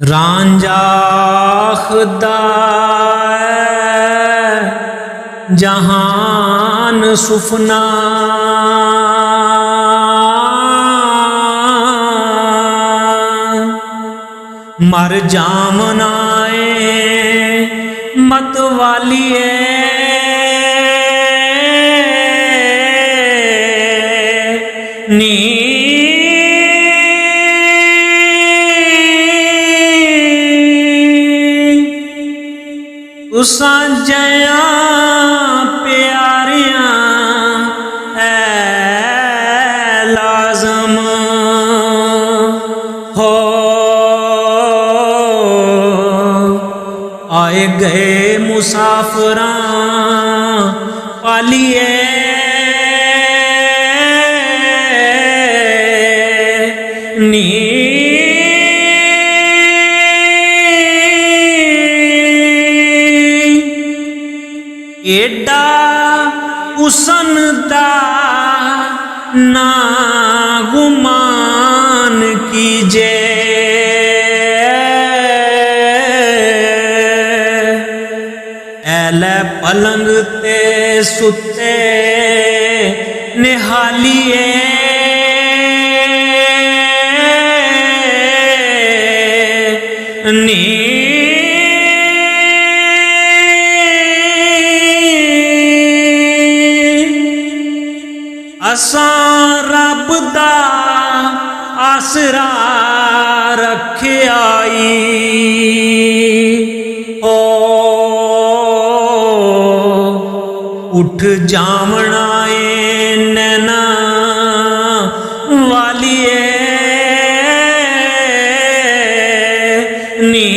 रांझा खुदा जहान सुफना मर जामनाए मत वालिए नी तुसा जया प्यारियां ऐ लाज़म हो आए गए मुसाफरां पालिए नी एडा हुसन दा ना गुमान कीजे ऐले पलंग ते सुते निहालिए नी असां रब दा आसरा रखिया ओ उठ जामना ए नैना वालिए नी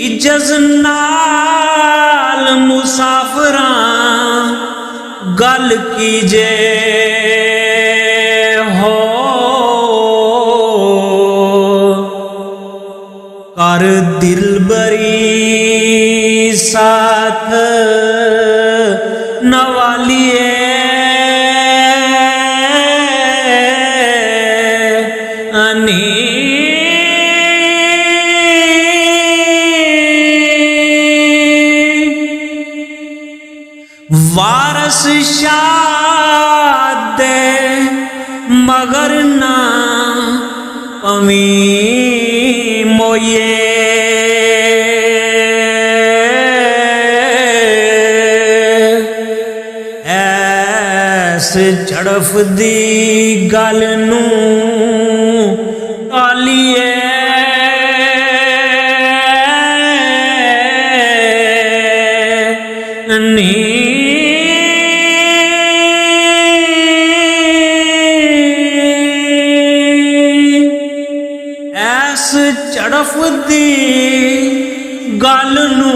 इज्जत नाल मुसाफरां गल कीजे हो कर दिलबरी साथ नवालिए नी वारस शाह दे मगर ना पवी मोये ऐस झड़फ दी गल नू टालिए नी झड़फ दी गल नू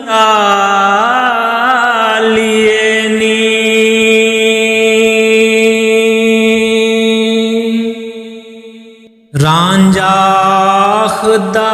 टालिए नी रांझा खुदा